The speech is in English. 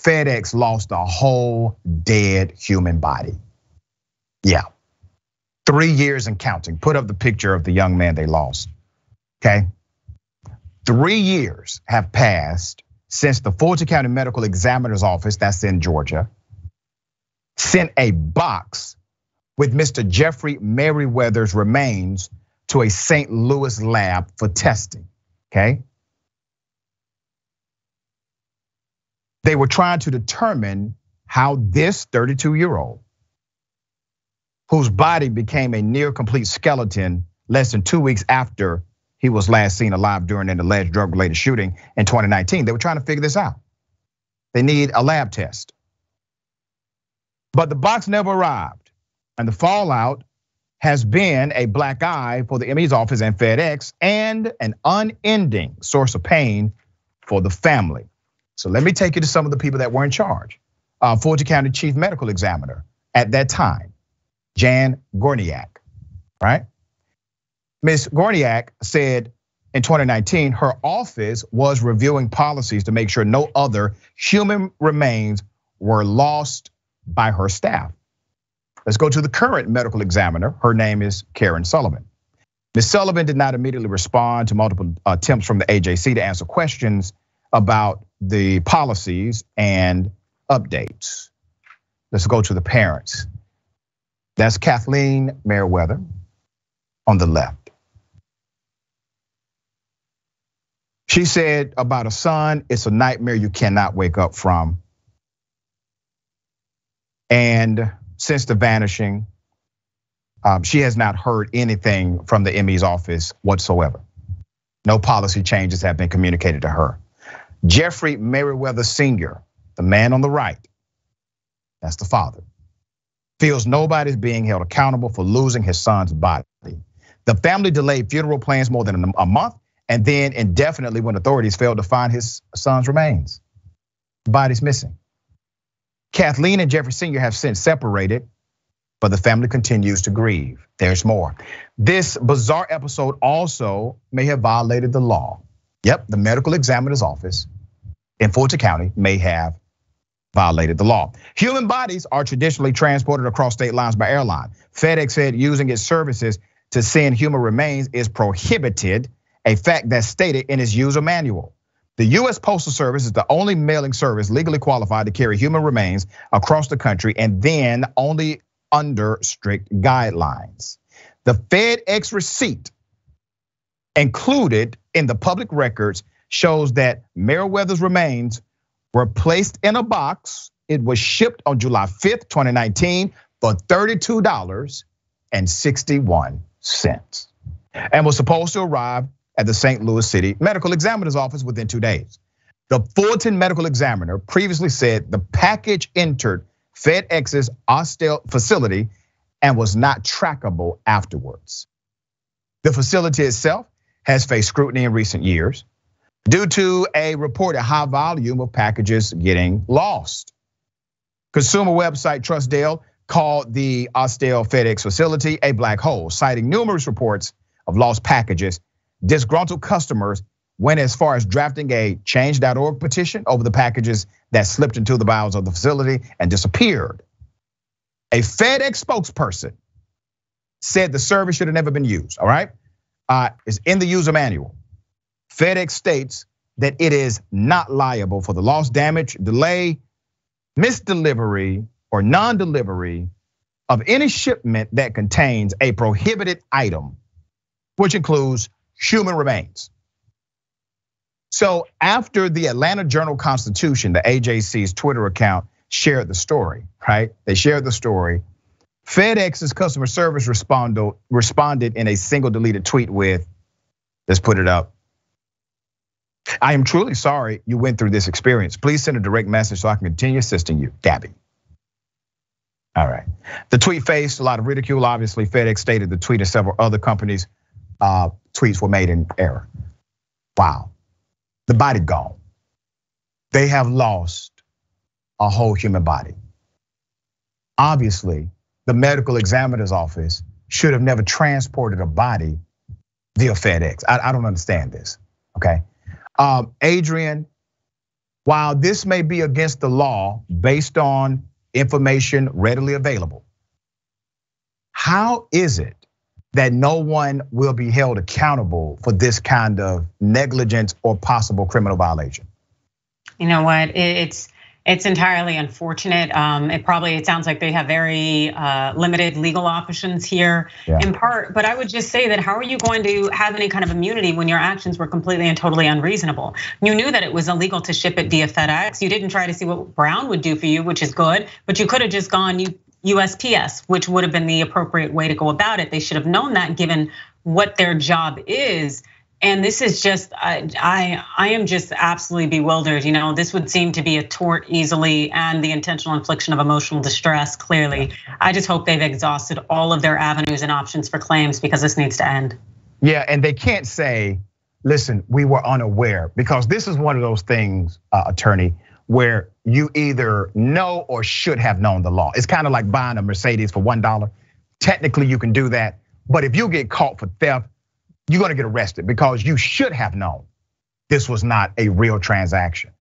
FedEx lost a whole dead human body. Yeah, 3 years and counting. Put up the picture of the young man they lost, okay? 3 years have passed since the Fulton County Medical Examiner's Office, that's in Georgia, sent a box with Mr. Jeffrey Merriweather's remains to a St. Louis lab for testing, okay? They were trying to determine how this 32-year-old, whose body became a near complete skeleton less than 2 weeks after he was last seen alive during an alleged drug-related shooting in 2019. They were trying to figure this out. They need a lab test. But the box never arrived, and the fallout has been a black eye for the ME's office and FedEx, and an unending source of pain for the family. So let me take you to some of the people that were in charge. Fulton County Chief Medical Examiner at that time, Jan Gorniak, right? Ms. Gorniak said in 2019, her office was reviewing policies to make sure no other human remains were lost by her staff. Let's go to the current medical examiner. Her name is Karen Sullivan. Ms. Sullivan did not immediately respond to multiple attempts from the AJC to answer questions about the policies and updates. Let's go to the parents. That's Kathleen Merriweather on the left. She said about a son, it's a nightmare you cannot wake up from. And since the vanishing, she has not heard anything from the ME's office whatsoever. No policy changes have been communicated to her. Jeffrey Merriweather Sr., the man on the right, that's the father, feels nobody's being held accountable for losing his son's body. The family delayed funeral plans more than a month, and then indefinitely when authorities failed to find his son's remains. The body's missing. Kathleen and Jeffrey Sr. have since separated, but the family continues to grieve. There's more. This bizarre episode also may have violated the law. Yep, the medical examiner's office in Fulton County may have violated the law. Human bodies are traditionally transported across state lines by airline. FedEx said using its services to send human remains is prohibited, a fact that's stated in its user manual. The US Postal Service is the only mailing service legally qualified to carry human remains across the country, and then only under strict guidelines. The FedEx receipt included in the public records shows that Merriweather's remains were placed in a box. It was shipped on July 5th, 2019 for $32.61 and was supposed to arrive at the St. Louis City Medical Examiner's Office within 2 days. The Fulton Medical Examiner previously said the package entered FedEx's Austell facility and was not trackable afterwards. The facility itself has faced scrutiny in recent years due to a reported high volume of packages getting lost. Consumer website Trustdale called the Austell FedEx facility a black hole, citing numerous reports of lost packages. Disgruntled customers went as far as drafting a change.org petition over the packages that slipped into the bowels of the facility and disappeared. A FedEx spokesperson said the service should have never been used, all right? It's in the user manual. FedEx states that it is not liable for the loss, damage, delay, misdelivery, or non-delivery of any shipment that contains a prohibited item, which includes human remains. So after the Atlanta Journal-Constitution, the AJC's Twitter account shared the story, right? They shared the story. FedEx's customer service responded in a single deleted tweet with, let's put it up. I am truly sorry you went through this experience. Please send a direct message so I can continue assisting you, Gabby. All right. The tweet faced a lot of ridicule. Obviously, FedEx stated the tweet and several other companies' tweets were made in error. Wow. The body gone. They have lost a whole human body. Obviously, the medical examiner's office should have never transported a body via FedEx. I don't understand this, okay? Adrian while this may be against the law based on information readily available, how is it that no one will be held accountable for this kind of negligence or possible criminal violation? You know what, it's entirely unfortunate. It sounds like they have very limited legal options here in part, but I would just say that how are you going to have any kind of immunity when your actions were completely and totally unreasonable? You knew that it was illegal to ship it via FedEx. You didn't try to see what Brown would do for you, which is good, but you could have just gone USPS, which would have been the appropriate way to go about it. They should have known that given what their job is. And this is just, I am just absolutely bewildered. This would seem to be a tort easily and the intentional infliction of emotional distress, clearly. I just hope they've exhausted all of their avenues and options for claims because this needs to end. Yeah, and they can't say, listen, we were unaware, because this is one of those things, attorney, where you either know or should have known the law. It's kind of like buying a Mercedes for $1. Technically, you can do that, but if you get caught for theft, you're gonna get arrested because you should have known this was not a real transaction.